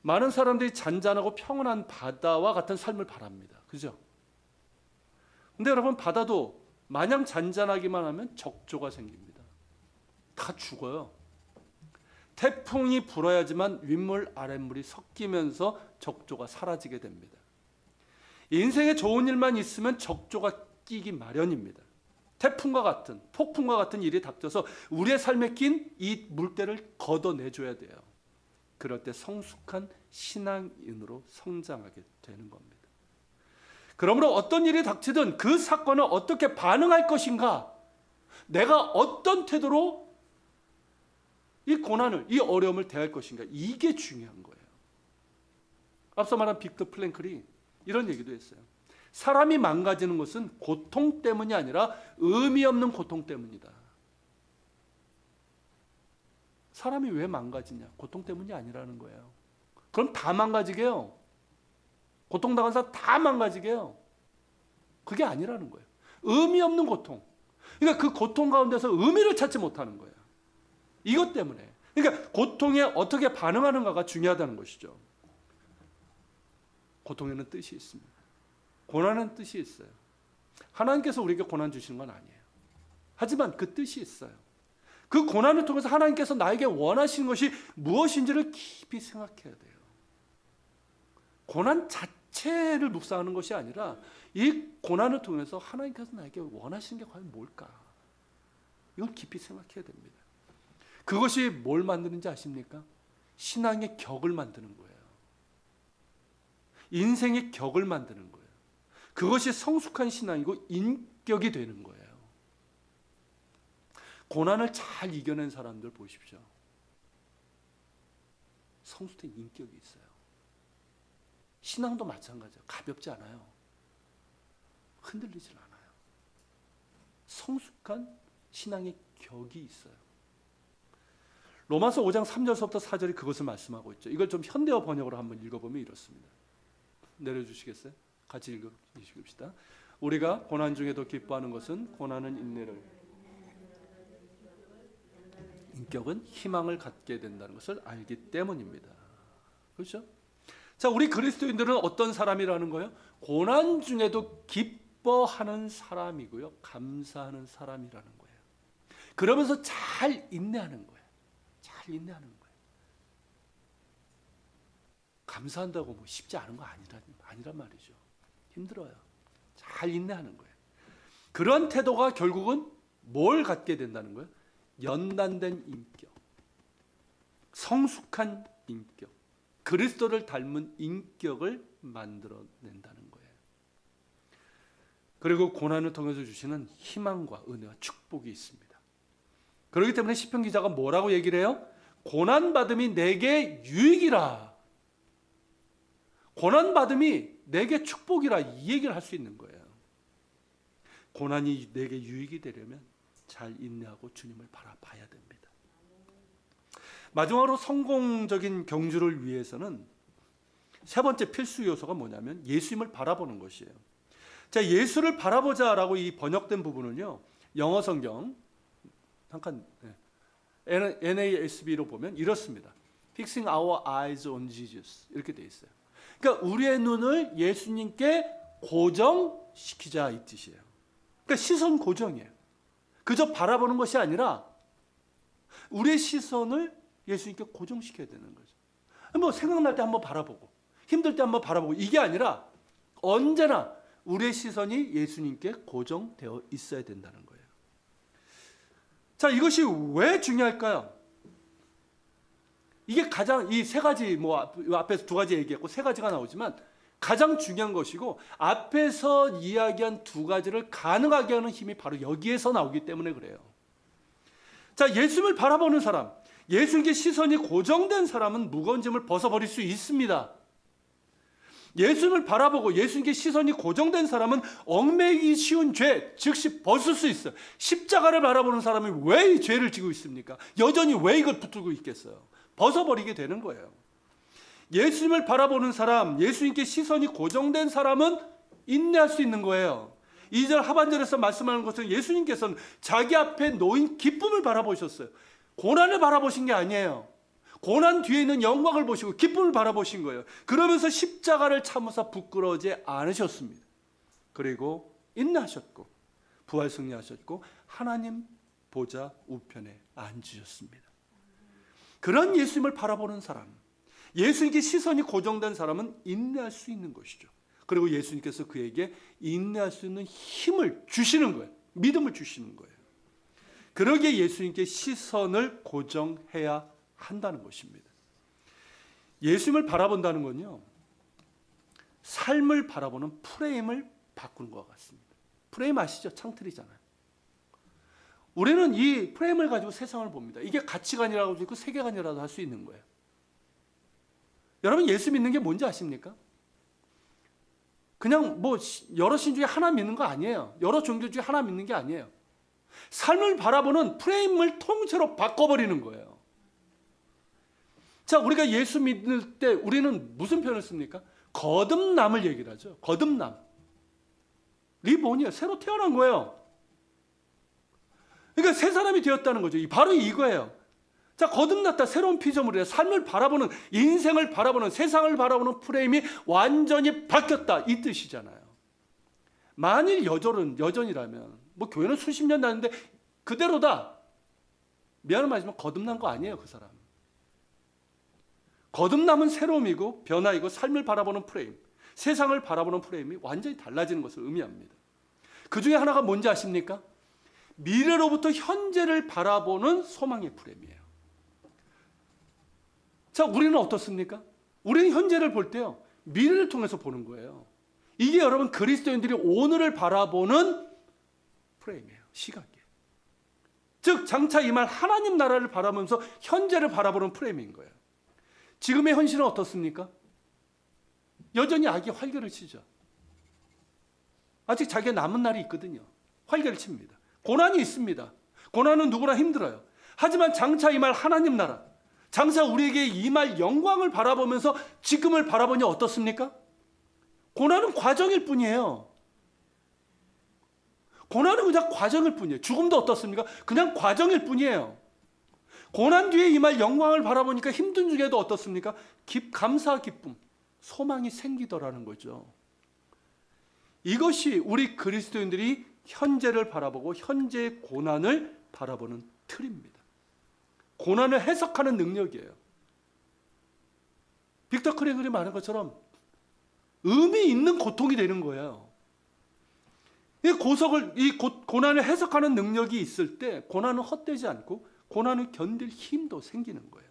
많은 사람들이 잔잔하고 평온한 바다와 같은 삶을 바랍니다. 그죠? 근데 여러분, 바다도 마냥 잔잔하기만 하면 적조가 생깁니다. 다 죽어요. 태풍이 불어야지만 윗물 아랫물이 섞이면서 적조가 사라지게 됩니다. 인생에 좋은 일만 있으면 적조가 끼기 마련입니다. 태풍과 같은, 폭풍과 같은 일이 닥쳐서 우리의 삶에 낀 이 물때를 걷어내줘야 돼요. 그럴 때 성숙한 신앙인으로 성장하게 되는 겁니다. 그러므로 어떤 일이 닥치든 그 사건을 어떻게 반응할 것인가, 내가 어떤 태도로 이 고난을, 이 어려움을 대할 것인가, 이게 중요한 거예요. 앞서 말한 빅터 프랭클이 이런 얘기도 했어요. 사람이 망가지는 것은 고통 때문이 아니라 의미 없는 고통 때문이다. 사람이 왜 망가지냐? 고통 때문이 아니라는 거예요. 그럼 다 망가지게 해요. 고통당한 사람 다 망가지게 해요. 그게 아니라는 거예요. 의미 없는 고통. 그러니까 그 고통 가운데서 의미를 찾지 못하는 거예요. 이것 때문에. 그러니까 고통에 어떻게 반응하는가가 중요하다는 것이죠. 고통에는 뜻이 있습니다. 고난은 뜻이 있어요. 하나님께서 우리에게 고난 주시는 건 아니에요. 하지만 그 뜻이 있어요. 그 고난을 통해서 하나님께서 나에게 원하시는 것이 무엇인지를 깊이 생각해야 돼요. 고난 자체를 묵상하는 것이 아니라 이 고난을 통해서 하나님께서 나에게 원하시는 게 과연 뭘까? 이걸 깊이 생각해야 됩니다. 그것이 뭘 만드는지 아십니까? 신앙의 격을 만드는 거예요. 인생의 격을 만드는 거예요. 그것이 성숙한 신앙이고 인격이 되는 거예요. 고난을 잘 이겨낸 사람들 보십시오. 성숙된 인격이 있어요. 신앙도 마찬가지예요. 가볍지 않아요. 흔들리질 않아요. 성숙한 신앙의 격이 있어요. 로마서 5장 3절서부터 4절이 그것을 말씀하고 있죠. 이걸 좀 현대어 번역으로 한번 읽어보면 이렇습니다. 내려주시겠어요? 같이 읽읍시다. 우리가 고난 중에도 기뻐하는 것은 고난은 인격은 희망을 갖게 된다는 것을 알기 때문입니다. 그렇죠? 자, 우리 그리스도인들은 어떤 사람이라는 거예요? 고난 중에도 기뻐하는 사람이고요, 감사하는 사람이라는 거예요. 그러면서 잘 인내하는 거예요. 잘 인내하는 거예요. 감사한다고 뭐 쉽지 않은 거 아니란 말이죠. 힘들어요. 잘 인내하는 거예요. 그런 태도가 결국은 뭘 갖게 된다는 거예요? 연단된 인격, 성숙한 인격, 그리스도를 닮은 인격을 만들어낸다는 거예요. 그리고 고난을 통해서 주시는 희망과 은혜와 축복이 있습니다. 그렇기 때문에 시편 기자가 뭐라고 얘기를 해요? 고난받음이 내게 유익이라. 고난받음이 내게 축복이라, 이 얘기를 할 수 있는 거예요. 고난이 내게 유익이 되려면 잘 인내하고 주님을 바라봐야 됩니다. 마지막으로 성공적인 경주를 위해서는 세 번째 필수 요소가 뭐냐면 예수님을 바라보는 것이에요. 자, 예수를 바라보자라고 이 번역된 부분은요, 영어 성경 잠깐 NASB로 보면 이렇습니다. Fixing our eyes on Jesus, 이렇게 돼 있어요. 그러니까 우리의 눈을 예수님께 고정시키자, 이 뜻이에요. 그러니까 시선 고정이에요. 그저 바라보는 것이 아니라 우리의 시선을 예수님께 고정시켜야 되는 거죠. 뭐 생각날 때 한번 바라보고, 힘들 때 한번 바라보고, 이게 아니라 언제나 우리의 시선이 예수님께 고정되어 있어야 된다는 거예요. 자, 이것이 왜 중요할까요? 이게 가장, 이 세 가지, 뭐 앞에서 두 가지 얘기했고 세 가지가 나오지만 가장 중요한 것이고, 앞에서 이야기한 두 가지를 가능하게 하는 힘이 바로 여기에서 나오기 때문에 그래요. 자, 예수님을 바라보는 사람, 예수님께 시선이 고정된 사람은 무거운 짐을 벗어버릴 수 있습니다. 예수님을 바라보고 예수님께 시선이 고정된 사람은 얽매이기 쉬운 죄 즉시 벗을 수 있어요. 십자가를 바라보는 사람이 왜 이 죄를 지고 있습니까? 여전히 왜 이걸 붙들고 있겠어요? 벗어버리게 되는 거예요. 예수님을 바라보는 사람, 예수님께 시선이 고정된 사람은 인내할 수 있는 거예요. 2절 하반절에서 말씀하는 것은 예수님께서는 자기 앞에 놓인 기쁨을 바라보셨어요. 고난을 바라보신 게 아니에요. 고난 뒤에 있는 영광을 보시고 기쁨을 바라보신 거예요. 그러면서 십자가를 참으사 부끄러워하지 않으셨습니다. 그리고 인내하셨고 부활 승리하셨고 하나님 보좌 우편에 앉으셨습니다. 그런 예수님을 바라보는 사람, 예수님께 시선이 고정된 사람은 인내할 수 있는 것이죠. 그리고 예수님께서 그에게 인내할 수 있는 힘을 주시는 거예요. 믿음을 주시는 거예요. 그러기에 예수님께 시선을 고정해야 한다는 것입니다. 예수님을 바라본다는 건요, 삶을 바라보는 프레임을 바꾸는 것 같습니다. 프레임 아시죠? 창틀이잖아요. 우리는 이 프레임을 가지고 세상을 봅니다. 이게 가치관이라고 할 수 있고 세계관이라도 할 수 있는 거예요. 여러분, 예수 믿는 게 뭔지 아십니까? 그냥 뭐 여러 신 중에 하나 믿는 거 아니에요. 여러 종교 중에 하나 믿는 게 아니에요. 삶을 바라보는 프레임을 통째로 바꿔버리는 거예요. 자, 우리가 예수 믿을 때 우리는 무슨 표현을 씁니까? 거듭남을 얘기를 하죠. 거듭남. 리본이에요. 새로 태어난 거예요. 그러니까 새 사람이 되었다는 거죠. 바로 이거예요. 자, 거듭났다. 새로운 피조물이에요. 삶을 바라보는, 인생을 바라보는, 세상을 바라보는 프레임이 완전히 바뀌었다. 이 뜻이잖아요. 만일 여전이라면, 뭐 교회는 수십 년 다녔는데 그대로다. 미안한 말이지만 거듭난 거 아니에요, 그 사람. 거듭남은 새로움이고 변화이고 삶을 바라보는 프레임, 세상을 바라보는 프레임이 완전히 달라지는 것을 의미합니다. 그 중에 하나가 뭔지 아십니까? 미래로부터 현재를 바라보는 소망의 프레임이에요. 자, 우리는 어떻습니까? 우리는 현재를 볼 때요, 미래를 통해서 보는 거예요. 이게 여러분 그리스도인들이 오늘을 바라보는 프레임이에요. 시각이에요. 즉 장차 임할 하나님 나라를 바라보면서 현재를 바라보는 프레임인 거예요. 지금의 현실은 어떻습니까? 여전히 악이 활개를 치죠. 아직 자기가 남은 날이 있거든요. 활개를 칩니다. 고난이 있습니다. 고난은 누구나 힘들어요. 하지만 장차 임할 하나님 나라, 장차 우리에게 임할 영광을 바라보면서 지금을 바라보니 어떻습니까? 고난은 과정일 뿐이에요. 고난은 그냥 과정일 뿐이에요. 죽음도 어떻습니까? 그냥 과정일 뿐이에요. 고난 뒤에 임할 영광을 바라보니까 힘든 중에도 어떻습니까? 감사, 기쁨, 소망이 생기더라는 거죠. 이것이 우리 그리스도인들이 현재를 바라보고 현재의 고난을 바라보는 틀입니다. 고난을 해석하는 능력이에요. 빅터 크랭글이 말한 것처럼 의미 있는 고통이 되는 거예요. 이 고난을 해석하는 능력이 있을 때 고난은 헛되지 않고 고난을 견딜 힘도 생기는 거예요.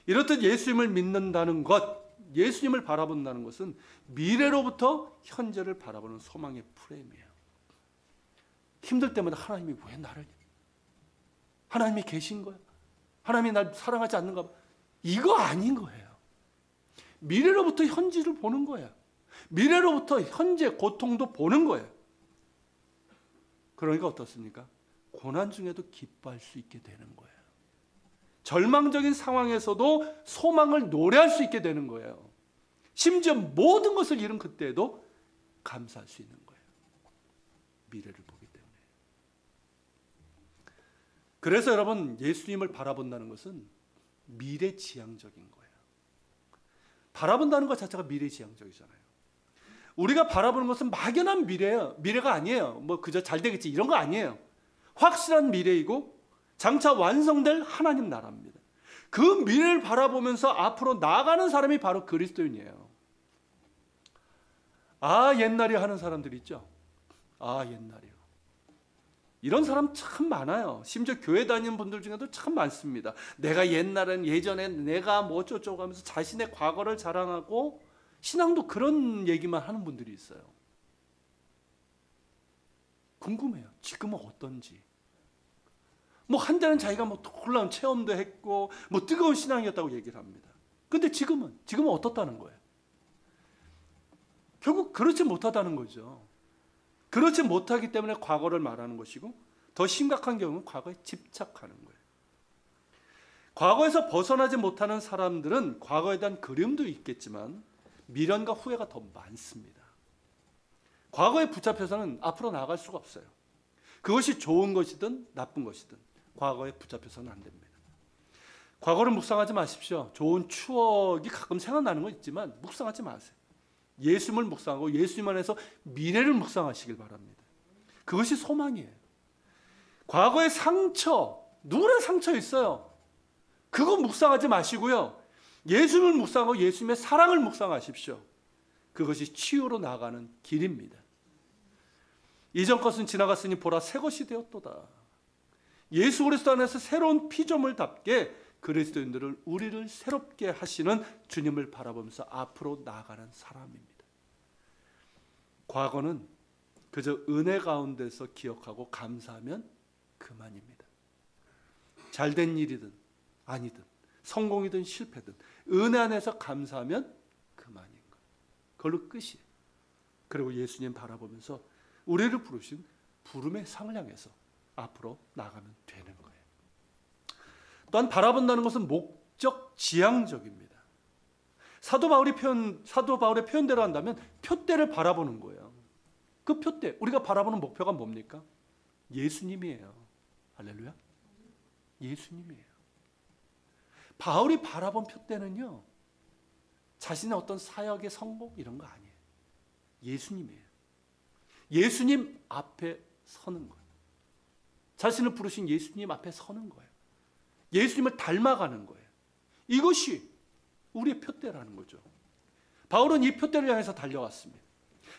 이렇듯 예수님을 믿는다는 것, 예수님을 바라본다는 것은 미래로부터 현재를 바라보는 소망의 프레임이에요. 힘들 때마다 하나님이 왜 나를, 하나님이 계신 거야? 하나님이 날 사랑하지 않는가 봐. 이거 아닌 거예요. 미래로부터 현재를 보는 거예요. 미래로부터 현재 고통도 보는 거예요. 그러니까 어떻습니까? 고난 중에도 기뻐할 수 있게 되는 거예요. 절망적인 상황에서도 소망을 노래할 수 있게 되는 거예요. 심지어 모든 것을 잃은 그때에도 감사할 수 있는 거예요. 미래를 보기 때문에. 그래서 여러분, 예수님을 바라본다는 것은 미래지향적인 거예요. 바라본다는 것 자체가 미래지향적이잖아요. 우리가 바라보는 것은 막연한 미래예요. 미래가 아니에요. 뭐 그저 잘 되겠지 이런 거 아니에요. 확실한 미래이고 장차 완성될 하나님 나라입니다. 그 미래를 바라보면서 앞으로 나아가는 사람이 바로 그리스도인이에요. 아, 옛날에 하는 사람들 있죠. 아, 옛날이요. 이런 사람 참 많아요. 심지어 교회 다니는 분들 중에도 참 많습니다. 내가 옛날엔, 예전엔 내가 뭐 어쩌고 하면서 자신의 과거를 자랑하고 신앙도 그런 얘기만 하는 분들이 있어요. 궁금해요. 지금은 어떤지. 뭐 한때는 자기가 뭐 놀라운 체험도 했고 뭐 뜨거운 신앙이었다고 얘기를 합니다. 근데 지금은 어떻다는 거예요? 결국 그렇지 못하다는 거죠. 그렇지 못하기 때문에 과거를 말하는 것이고, 더 심각한 경우는 과거에 집착하는 거예요. 과거에서 벗어나지 못하는 사람들은 과거에 대한 그리움도 있겠지만 미련과 후회가 더 많습니다. 과거에 붙잡혀서는 앞으로 나아갈 수가 없어요. 그것이 좋은 것이든 나쁜 것이든 과거에 붙잡혀서는 안 됩니다. 과거를 묵상하지 마십시오. 좋은 추억이 가끔 생각나는 건 있지만 묵상하지 마세요. 예수님을 묵상하고 예수님 안에서 미래를 묵상하시길 바랍니다. 그것이 소망이에요. 과거의 상처, 누구나 상처 있어요. 그거 묵상하지 마시고요. 예수님을 묵상하고 예수님의 사랑을 묵상하십시오. 그것이 치유로 나아가는 길입니다. 이전 것은 지나갔으니 보라 새 것이 되었도다. 예수 그리스도 안에서 새로운 피조물답게 그리스도인들을 우리를 새롭게 하시는 주님을 바라보면서 앞으로 나아가는 사람입니다. 과거는 그저 은혜 가운데서 기억하고 감사하면 그만입니다. 잘된 일이든 아니든 성공이든 실패든 은혜 안에서 감사하면 그만인 거예요. 그걸로 끝이에요. 그리고 예수님 바라보면서 우리를 부르신 부름의 상을 향해서 앞으로 나가면 되는 거예요. 또한 바라본다는 것은 목적 지향적입니다. 사도 바울의 표현대로 한다면 표대를 바라보는 거예요. 그 표대, 우리가 바라보는 목표가 뭡니까? 예수님이에요. 할렐루야. 예수님이에요. 바울이 바라본 표대는요, 자신의 어떤 사역의 성공 이런 거 아니에요. 예수님이에요. 예수님 앞에 서는 거예요. 자신을 부르신 예수님 앞에 서는 거예요. 예수님을 닮아가는 거예요. 이것이 우리의 표대라는 거죠. 바울은 이 표대를 향해서 달려갔습니다.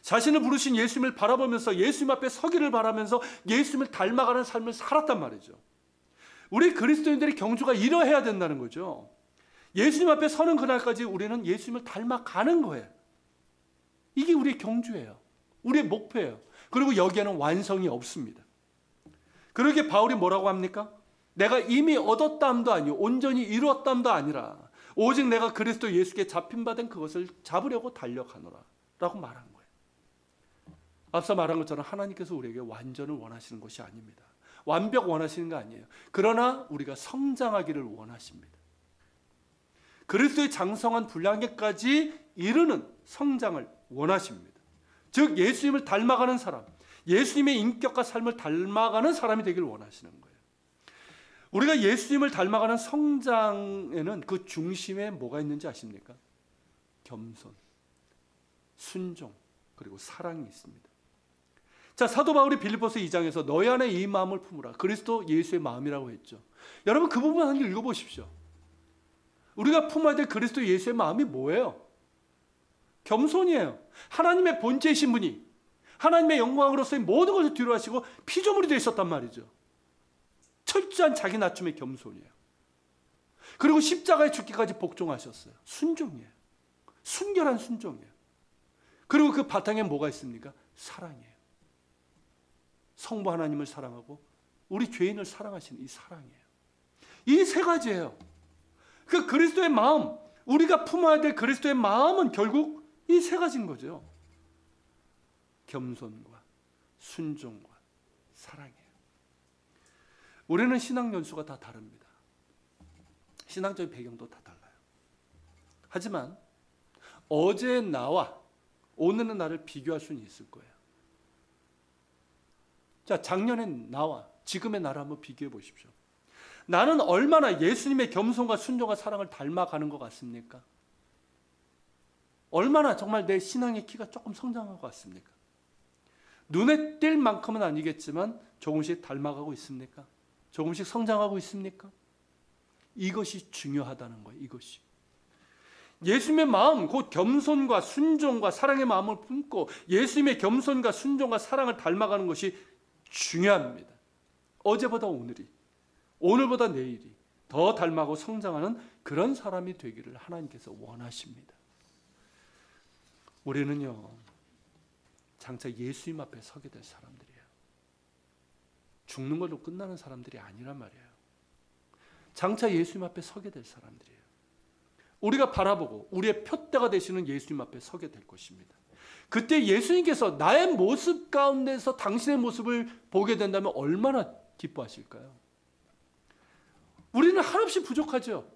자신을 부르신 예수님을 바라보면서 예수님 앞에 서기를 바라면서 예수님을 닮아가는 삶을 살았단 말이죠. 우리 그리스도인들의 경주가 이러해야 된다는 거죠. 예수님 앞에 서는 그날까지 우리는 예수님을 닮아가는 거예요. 이게 우리의 경주예요. 우리의 목표예요. 그리고 여기에는 완성이 없습니다. 그러게 바울이 뭐라고 합니까? 내가 이미 얻었다함도 아니요 온전히 이루었다함도 아니라 오직 내가 그리스도 예수께 잡힌 바 된 그것을 잡으려고 달려가노라 라고 말한 거예요. 앞서 말한 것처럼 하나님께서 우리에게 완전을 원하시는 것이 아닙니다. 완벽 원하시는 거 아니에요. 그러나 우리가 성장하기를 원하십니다. 그리스도의 장성한 분량에까지 이르는 성장을 원하십니다. 즉 예수님을 닮아가는 사람, 예수님의 인격과 삶을 닮아가는 사람이 되기를 원하시는 거예요. 우리가 예수님을 닮아가는 성장에는 그 중심에 뭐가 있는지 아십니까? 겸손, 순종, 그리고 사랑이 있습니다. 자, 사도 바울이 빌립보서 2장에서 너희 안에 이 마음을 품으라. 그리스도 예수의 마음이라고 했죠. 여러분 그 부분 한번 읽어보십시오. 우리가 품어야 될 그리스도 예수의 마음이 뭐예요? 겸손이에요. 하나님의 본체이신 분이 하나님의 영광으로서의 모든 것을 뒤로 하시고 피조물이 되셨단 말이죠. 철저한 자기 낮춤의 겸손이에요. 그리고 십자가에 죽기까지 복종하셨어요. 순종이에요. 순결한 순종이에요. 그리고 그 바탕에 뭐가 있습니까? 사랑이에요. 성부 하나님을 사랑하고 우리 죄인을 사랑하시는 이 사랑이에요. 이 세 가지예요. 그 그리스도의 마음, 우리가 품어야 될 그리스도의 마음은 결국 이 세 가지인 거죠. 겸손과 순종과 사랑이에요. 우리는 신앙 연수가 다 다릅니다. 신앙적인 배경도 다 달라요. 하지만 어제의 나와 오늘의 나를 비교할 수는 있을 거예요. 자, 작년의 나와 지금의 나를 한번 비교해 보십시오. 나는 얼마나 예수님의 겸손과 순종과 사랑을 닮아가는 것 같습니까? 얼마나 정말 내 신앙의 키가 조금 성장한 것 같습니까? 눈에 띌 만큼은 아니겠지만 조금씩 닮아가고 있습니까? 조금씩 성장하고 있습니까? 이것이 중요하다는 거예요. 이것이. 예수님의 마음, 곧 겸손과 순종과 사랑의 마음을 품고 예수님의 겸손과 순종과 사랑을 닮아가는 것이 중요합니다. 어제보다 오늘이, 오늘보다 내일이 더 닮아가고 성장하는 그런 사람이 되기를 하나님께서 원하십니다. 우리는요, 장차 예수님 앞에 서게 될 사람들이에요. 죽는 걸로 끝나는 사람들이 아니란 말이에요. 장차 예수님 앞에 서게 될 사람들이에요. 우리가 바라보고 우리의 표대가 되시는 예수님 앞에 서게 될 것입니다. 그때 예수님께서 나의 모습 가운데서 당신의 모습을 보게 된다면 얼마나 기뻐하실까요? 우리는 한없이 부족하죠.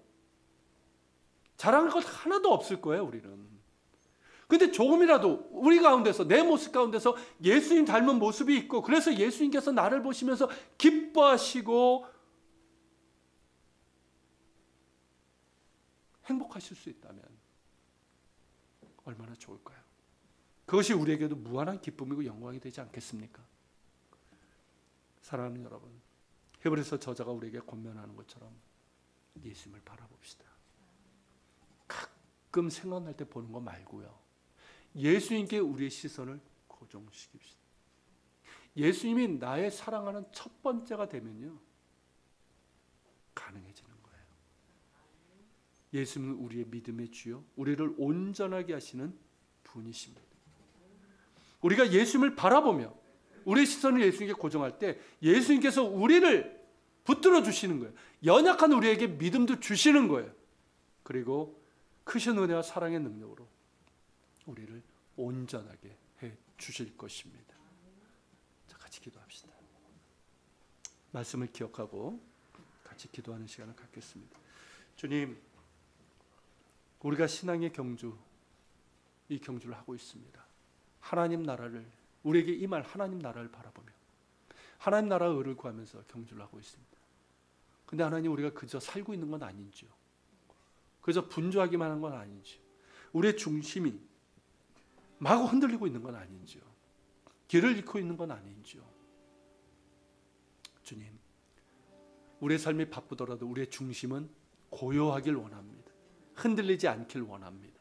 자랑할 것 하나도 없을 거예요, 우리는. 근데 조금이라도 우리 가운데서, 내 모습 가운데서 예수님 닮은 모습이 있고, 그래서 예수님께서 나를 보시면서 기뻐하시고 행복하실 수 있다면 얼마나 좋을까요? 그것이 우리에게도 무한한 기쁨이고 영광이 되지 않겠습니까? 사랑하는 여러분, 히브리서 저자가 우리에게 권면하는 것처럼 예수님을 바라봅시다. 가끔 생각날 때 보는 거 말고요, 예수님께 우리의 시선을 고정시킵시다. 예수님이 나의 사랑하는 첫 번째가 되면요, 가능해지는 거예요. 예수님은 우리의 믿음의 주요, 우리를 온전하게 하시는 분이십니다. 우리가 예수님을 바라보며 우리의 시선을 예수님께 고정할 때 예수님께서 우리를 붙들어 주시는 거예요. 연약한 우리에게 믿음도 주시는 거예요. 그리고 크신 은혜와 사랑의 능력으로 우리를 온전하게 해 주실 것입니다. 자, 같이 기도합시다. 말씀을 기억하고 같이 기도하는 시간을 갖겠습니다. 주님, 우리가 신앙의 경주, 이 경주를 하고 있습니다. 하나님 나라를, 우리에게 임할 하나님 나라를 바라보며 하나님 나라의 의를 구하면서 경주를 하고 있습니다. 근데 하나님, 우리가 그저 살고 있는 건 아닌지요? 그저 분주하기만 한 건 아닌지요? 우리의 중심이 마구 흔들리고 있는 건 아닌지요? 길을 잃고 있는 건 아닌지요? 주님, 우리의 삶이 바쁘더라도 우리의 중심은 고요하길 원합니다. 흔들리지 않길 원합니다.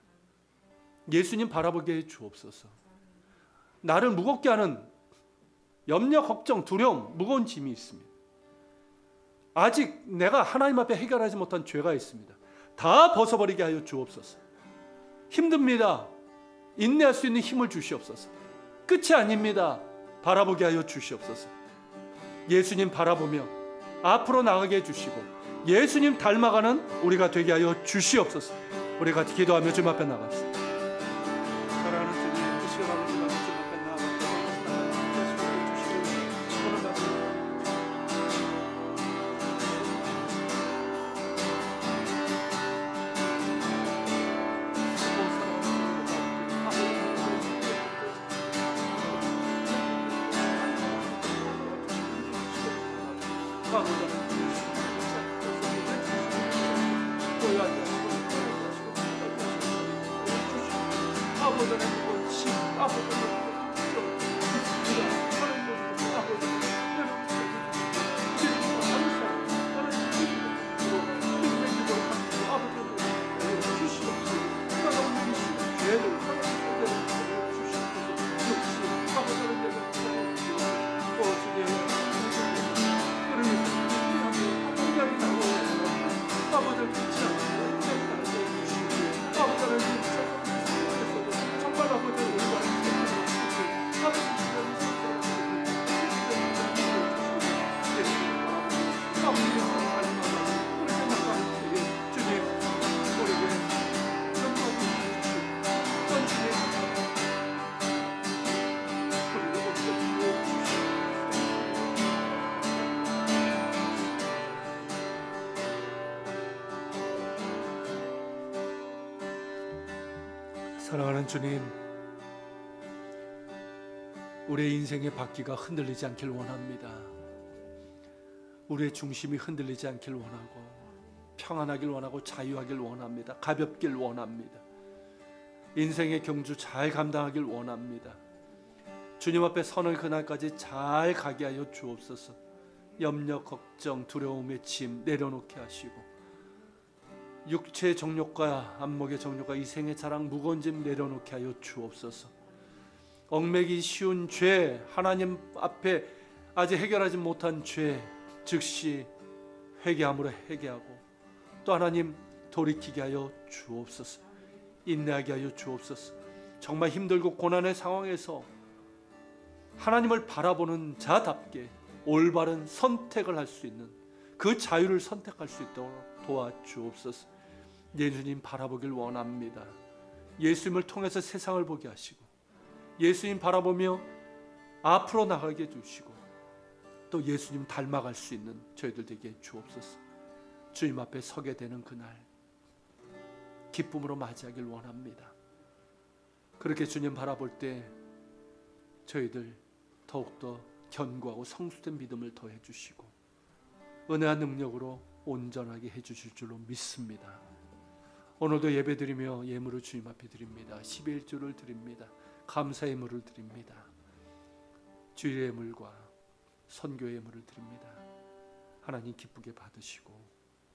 예수님 바라보게 해 주옵소서. 나를 무겁게 하는 염려, 걱정, 두려움, 무거운 짐이 있습니다. 아직 내가 하나님 앞에 해결하지 못한 죄가 있습니다. 다 벗어버리게 하여 주옵소서. 힘듭니다. 인내할 수 있는 힘을 주시옵소서. 끝이 아닙니다. 바라보게 하여 주시옵소서. 예수님 바라보며 앞으로 나가게 해주시고 예수님 닮아가는 우리가 되게 하여 주시옵소서. 우리 같이 기도하며 주님 앞에 나갑시다. 사랑하는 주님, 이 시간을 주님 앞에 나아갑니다. 사랑하는 주님, 우리의 인생의 바퀴가 흔들리지 않길 원합니다. 우리의 중심이 흔들리지 않길 원하고 평안하길 원하고 자유하길 원합니다. 가볍길 원합니다. 인생의 경주 잘 감당하길 원합니다. 주님 앞에 서는 그날까지 잘 가게 하여 주옵소서. 염려, 걱정, 두려움의 짐 내려놓게 하시고 육체의 정욕과 안목의 정욕과 이 생의 자랑 무거운 짐 내려놓게 하여 주옵소서. 얽매기 쉬운 죄, 하나님 앞에 아직 해결하지 못한 죄 즉시 회개함으로 회개하고 또 하나님 돌이키게 하여 주옵소서. 인내하게 하여 주옵소서. 정말 힘들고 고난의 상황에서 하나님을 바라보는 자답게 올바른 선택을 할 수 있는 그 자유를 선택할 수 있도록 도와주옵소서. 예수님 바라보길 원합니다. 예수님을 통해서 세상을 보게 하시고 예수님 바라보며 앞으로 나가게 해주시고 또 예수님 닮아갈 수 있는 저희들 되게 주옵소서. 주님 앞에 서게 되는 그날 기쁨으로 맞이하길 원합니다. 그렇게 주님 바라볼 때 저희들 더욱더 견고하고 성숙된 믿음을 더해 주시고 은혜와 능력으로 온전하게 해주실 줄로 믿습니다. 오늘도 예배드리며 예물을 주님 앞에 드립니다. 11조를 드립니다. 감사의 예물을 드립니다. 주일의 예물과 선교의 예물을 드립니다. 하나님 기쁘게 받으시고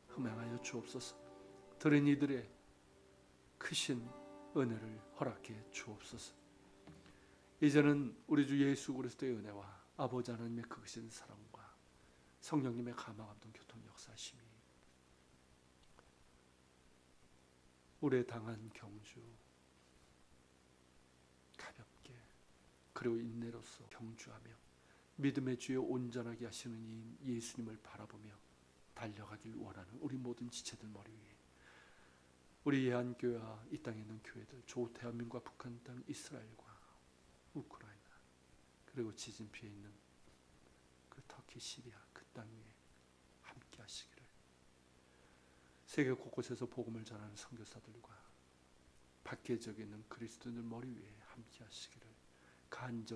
흠행하여 주옵소서. 들은 이들의 크신 은혜를 허락해 주옵소서. 이제는 우리 주 예수 그리스도의 은혜와 아버지 하나님의 크신 사랑과 성령님의 감화감동 교통 역사심이 우리의 당한 경주 가볍게 그리고 인내로서 경주하며 믿음의 주여 온전하게 하시는 이 예수님을 바라보며 달려가길 원하는 우리 모든 지체들 머리 위에 우리 예한교회와 이 땅에 있는 교회들 조 대한민국과 북한 땅 이스라엘과 우크라이나 그리고 지진 피해 있는 그 터키 시리아 그 땅 위에 함께 하시기를 세계 곳곳에서 복음을 전하는 선교사들과 밖에 적에 있는 그리스도인들 머리 위에 함께 하시기를 간절히